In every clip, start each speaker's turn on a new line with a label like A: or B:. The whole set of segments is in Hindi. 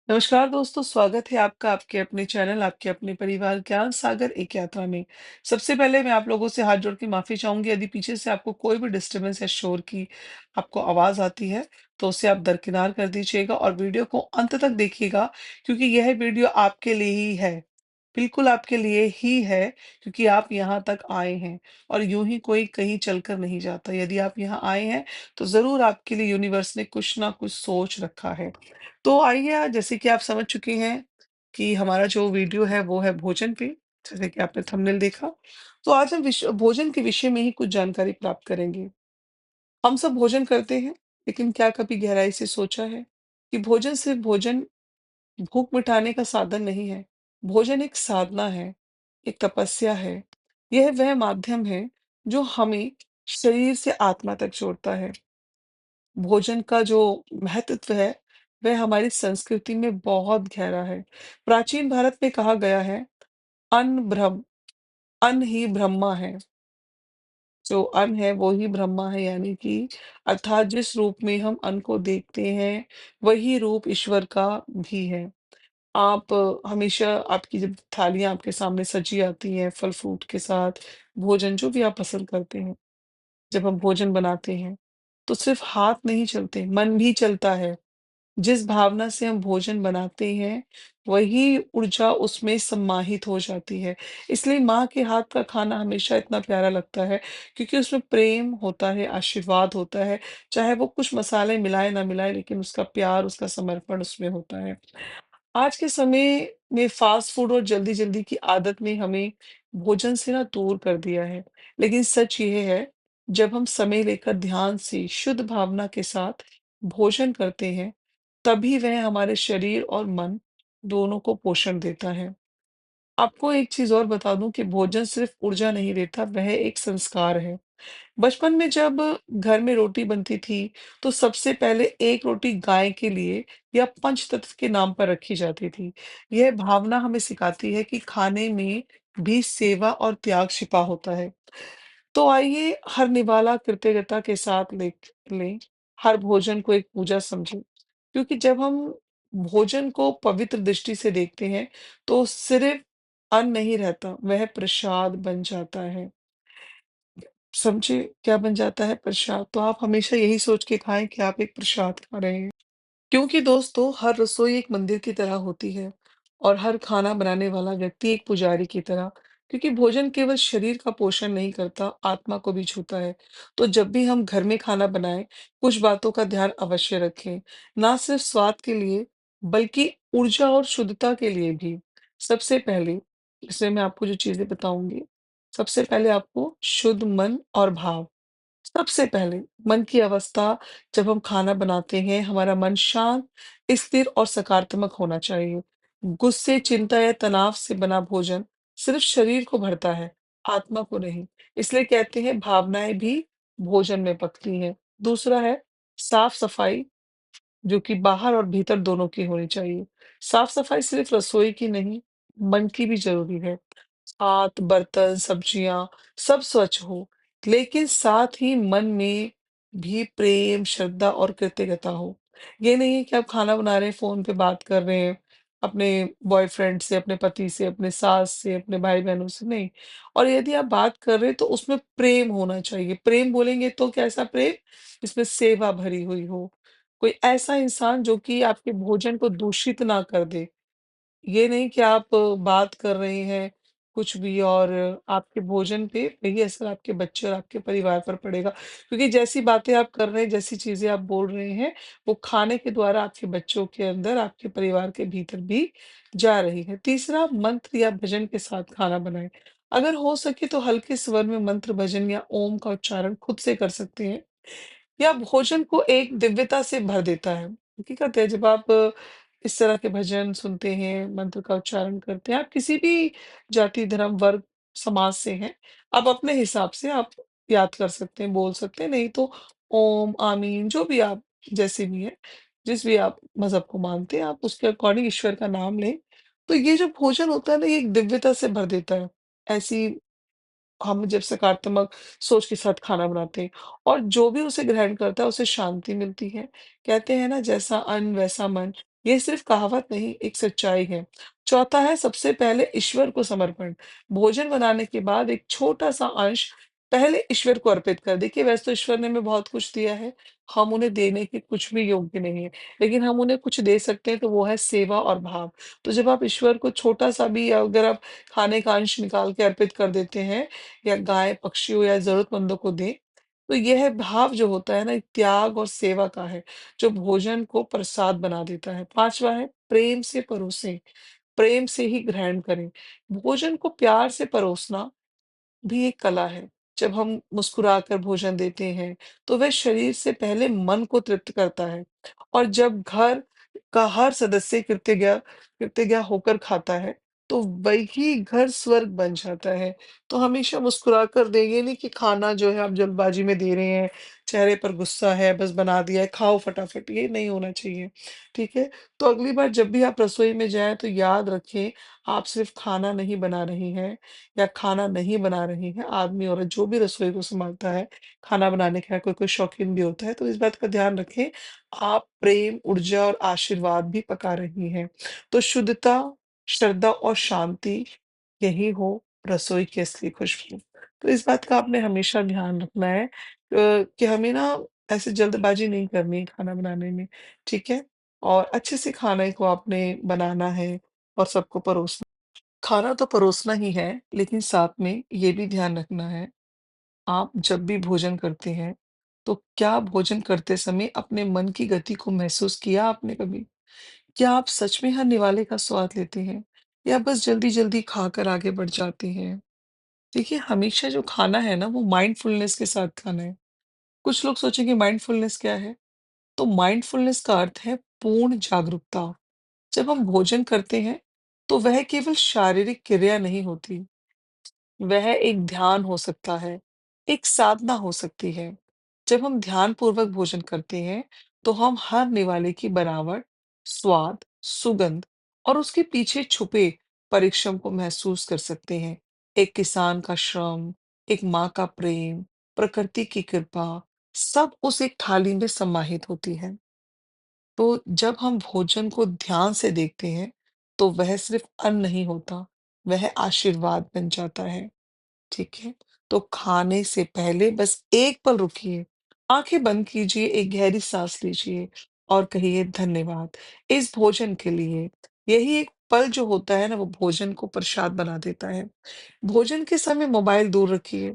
A: नमस्कार दोस्तों, स्वागत है आपका आपके अपने चैनल, आपके अपने परिवार ज्ञान सागर एक यात्रा में। सबसे पहले मैं आप लोगों से हाथ जोड़ के माफ़ी चाहूँगी यदि पीछे से आपको कोई भी डिस्टर्बेंस या शोर की आपको आवाज़ आती है, तो उसे आप दरकिनार कर दीजिएगा और वीडियो को अंत तक देखिएगा क्योंकि यह वीडियो आपके लिए ही है। बिल्कुल आपके लिए ही है क्योंकि आप यहाँ तक आए हैं और यूँ ही कोई कहीं चलकर नहीं जाता। यदि आप यहाँ आए हैं, तो ज़रूर आपके लिए यूनिवर्स ने कुछ ना कुछ सोच रखा है। तो आइए जैसे कि आप समझ चुके हैं कि हमारा जो वीडियो है वो है भोजन पे, जैसे कि आपने थंबनेल देखा। तो आज हम भोजन के विषय में ही कुछ जानकारी प्राप्त करेंगे। हम सब भोजन करते हैं, लेकिन क्या कभी गहराई से सोचा है कि भोजन सिर्फ भोजन भूख मिटाने का साधन नहीं है। भोजन एक साधना है, एक तपस्या है। यह वह माध्यम है जो हमें शरीर से आत्मा तक जोड़ता है। भोजन का जो महत्व है, वह हमारी संस्कृति में बहुत गहरा है। प्राचीन भारत में कहा गया है, अन्न ब्रह्म, अन्न ही ब्रह्मा है। जो अन्न है, वो ही ब्रह्मा है, यानी कि अर्थात जिस रूप में हम अन्न को देखते हैं, वही रूप ईश्वर का भी है। आप हमेशा आपकी जब थालियाँ आपके सामने सजी आती हैं, फल-फ्रूट के साथ, भोजन जो भी आप पसंद करते हैं, जब हम भोजन बनाते हैं, तो सिर्फ़ हाथ नहीं चलते, मन भी चलता है। जिस भावना से हम भोजन बनाते हैं, वही ऊर्जा उसमें समाहित हो जाती है। इसलिए माँ के हाथ का खाना हमेशा इतना प्यारा लगता है, क्योंकि उसमें प्रेम होता है, आशीर्वाद होता है। चाहे वो कुछ मसाले मिलाए ना मिलाए, लेकिन उसका प्यार, उसका समर्पण उसमें होता है। आज के समय में फ़ास्ट फ़ूड और जल्दी-जल्दी की आदत ने हमें भोजन से ना दूर कर दिया है। लेकिन सच ये है, जब हम समय लेकर ध्यान से, शुद्ध भावना के साथ भोजन करते हैं, तभी वह हमारे शरीर और मन दोनों को पोषण देता है। आपको एक चीज़ और बता दूँ कि भोजन सिर्फ़ ऊर्जा नहीं देता, वह एक संस्कार है। बचपन में जब घर में रोटी बनती थी, तो सबसे पहले एक रोटी गाय के लिए या पंचतत्व के नाम पर रखी जाती थी। यह भावना हमें सिखाती है कि खाने में भी सेवा और त्याग छिपा होता है। तो आइए हर निवाला कृतज्ञता के साथ लें, हर भोजन को एक पूजा समझें। क्योंकि जब हम भोजन को पवित्र दृष्टि से देखते हैं, तो सिर्फ अन्न नहीं रहता, वह प्रसाद बन जाता है। समझे क्या बन जाता है प्रसाद? तो आप हमेशा यही सोच के खाएँ कि आप एक प्रसाद खा रहे हैं। क्योंकि दोस्तों हर रसोई एक मंदिर की तरह होती है और हर खाना बनाने वाला व्यक्ति एक पुजारी की तरह। क्योंकि भोजन केवल शरीर का पोषण नहीं करता, आत्मा को भी छूता है। तो जब भी हम घर में खाना बनाएं, कुछ बातों का ध्यान अवश्य रखें, ना सिर्फ स्वाद के लिए, बल्कि ऊर्जा और शुद्धता के लिए भी। सबसे पहले, इसमें मैं आपको जो चीजें बताऊंगी, सबसे पहले आपको शुद्ध मन और भाव। सबसे पहले मन की अवस्था, जब हम खाना बनाते हैं, हमारा मन शांत, स्थिर और सकारात्मक होना चाहिए। गुस्से, चिंता या तनाव से बना भोजन सिर्फ शरीर को भरता है, आत्मा को नहीं। इसलिए कहते हैं भावनाएं भी भोजन में पकती हैं। दूसरा है साफ सफाई, जो कि बाहर और भीतर दोनों की होनी चाहिए। साफ सफाई सिर्फ रसोई की नहीं, मन की भी जरूरी है। हाथ, बर्तन, सब्जियाँ सब स्वच्छ हो, लेकिन साथ ही मन में भी प्रेम, श्रद्धा और कृतज्ञता हो। ये नहीं है कि आप खाना बना रहे हैं, फ़ोन पे बात कर रहे हैं, अपने बॉयफ्रेंड से, अपने पति से, अपने सास से, अपने भाई-बहनों से, नहीं। और यदि आप बात कर रहे हैं, तो उसमें प्रेम होना चाहिए। प्रेम बोलेंगे तो कैसा प्रेम? जिसमें सेवा भरी हुई हो। कोई ऐसा इंसान जो कि आपके भोजन को दूषित ना कर दे। ये नहीं कि आप बात कर रहे हैं कुछ भी और आपके भोजन पे वही असर आपके बच्चे और आपके परिवार पर पड़ेगा। क्योंकि जैसी बातें आप कर रहे हैं, जैसी चीज़ें आप बोल रहे हैं, वो खाने के द्वारा आपके बच्चों के अंदर, आपके परिवार के भीतर भी जा रही है। तीसरा, मंत्र या भजन के साथ खाना बनाएँ। अगर हो सके तो हल्के स्वर में मंत्र, भजन या ओम का उच्चारण खुद से कर सकते हैं। या भोजन को एक दिव्यता से भर देता है। हकीकत है, जब आप इस तरह के भजन सुनते हैं, मंत्र का उच्चारण करते हैं, आप किसी भी जाति, धर्म, वर्ग, समाज से हैं, आप अपने हिसाब से आप याद कर सकते हैं, बोल सकते हैं, नहीं तो ओम, आमीन, जो भी आप जैसे भी हैं, जिस भी आप मज़हब को मानते हैं, आप उसके अकॉर्डिंग ईश्वर का नाम लें। तो ये जो भोजन होता है ना, ये एक दिव्यता से भर देता है। ऐसी हम जब सकारात्मक सोच के साथ खाना बनाते हैं और जो भी उसे ग्रहण करता है उसे शांति मिलती है। कहते हैं ना, जैसा अन्न वैसा मन। ये सिर्फ कहावत नहीं, एक सच्चाई है। चौथा है सबसे पहले ईश्वर को समर्पण। भोजन बनाने के बाद एक छोटा-सा अंश पहले ईश्वर को अर्पित कर देखिए वैसे तो ईश्वर ने हमें बहुत कुछ दिया है, हम उन्हें देने के कुछ भी योग्य नहीं है, लेकिन हम उन्हें कुछ दे सकते हैं तो वो है सेवा और भाव। तो जब आप ईश्वर को छोटा-सा भी अगर आप खाने का अंश निकाल के अर्पित कर देते हैं या गाय, पक्षियों या ज़रूरतमंदों को दें, तो यह भाव जो होता है ना, एक त्याग और सेवा का है, जो भोजन को प्रसाद बना देता है। 5वाँ है प्रेम से परोसें, प्रेम से ही ग्रहण करें। भोजन को प्यार से परोसना भी एक कला है। जब हम मुस्कुराकर भोजन देते हैं, तो वह शरीर से पहले मन को तृप्त करता है और जब घर का हर सदस्य कृतज्ञ होकर खाता है, तो वही घर स्वर्ग बन जाता है। तो हमेशा मुस्कुराकर दें, ये नहीं कि खाना जो है आप जल्दबाजी में दे रहे हैं, चेहरे पर गुस्सा है, बस बना दिया है, खाओ फटाफट, ये नहीं होना चाहिए, ठीक है? तो अगली बार जब भी आप रसोई में जाएँ, तो याद रखें, आप सिर्फ़ खाना नहीं बना रही हैं, या खाना नहीं बना रही हैं, आदमी औरत जो भी रसोई को सँभालता है, खाना बनाने का कोई-कोई शौकीन भी होता है, तो इस बात का ध्यान रखें, आप प्रेम, ऊर्जा और आशीर्वाद भी पका रही हैं। तो शुद्धता, श्रद्धा और शांति यही हो रसोई की असली खुशबू। तो इस बात का आपने हमेशा ध्यान रखना है कि हमें ना ऐसे जल्दबाज़ी नहीं करनी है खाना बनाने में, ठीक है? और अच्छे से खाने को आपने बनाना है और सबको परोसना खाना तो परोसना ही है, लेकिन साथ में ये भी ध्यान रखना है, आप जब भी भोजन करते हैं, तो क्या भोजन करते समय अपने मन की गति को महसूस किया आपने कभी? क्या आप सच में हर निवाले का स्वाद लेते हैं या बस जल्दी-जल्दी खाकर आगे बढ़ जाते हैं? देखिए, हमेशा जो खाना है ना, वो माइंडफुलनेस के साथ खाना है। कुछ लोग सोचेंगे माइंडफुलनेस क्या है? तो माइंडफुलनेस का अर्थ है पूर्ण जागरूकता। जब हम भोजन करते हैं, तो वह केवल शारीरिक क्रिया नहीं होती। वह एक ध्यान हो सकता है, एक साधना हो सकती है। जब हम ध्यानपूर्वक भोजन करते हैं, तो हम हर निवाले की बनावट, स्वाद, सुगंध और उसके पीछे छुपे परिश्रम को महसूस कर सकते हैं। एक किसान का श्रम, एक माँ का प्रेम, प्रकृति की कृपा, सब उस एक थाली में समाहित होती है। तो जब हम भोजन को ध्यान से देखते हैं, तो वह सिर्फ अन्न नहीं होता, वह आशीर्वाद बन जाता है। ठीक है? तो खाने से पहले बस एक पल रुकिए, आँखें बंद कीजिए, एक गहरी साँस लीजिए और कहिए धन्यवाद इस भोजन के लिए। यही एक पल जो होता है ना, वो भोजन को प्रसाद बना देता है। भोजन के समय मोबाइल दूर रखिए,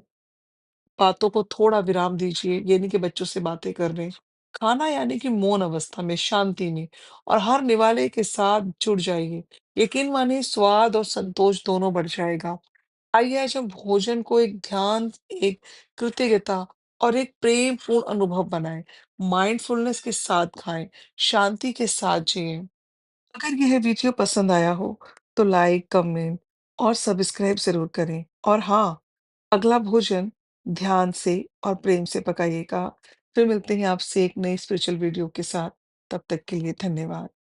A: बातों को थोड़ा विराम दीजिए, ये नहीं कि बच्चों से बातें कर रहे हैं। खाना यानी कि मौन अवस्था में, शांति में और हर निवाले के साथ जुड़ जाइए। यकीन मानिए स्वाद और संतोष दोनों बढ़ जाएगा। आइए आज हम भोजन को एक ध्यान, एक कृतज्ञता और एक प्रेमपूर्ण अनुभव बनाएं। माइंडफुलनेस के साथ खाएं, शांति के साथ जिएं। अगर यह वीडियो पसंद आया हो तो लाइक, कमेंट और सब्सक्राइब जरूर करें। और हाँ, अगला भोजन ध्यान से और प्रेम से पकाइएगा। फिर मिलते हैं आपसे एक नई स्पिरिचुअल वीडियो के साथ। तब तक के लिए धन्यवाद।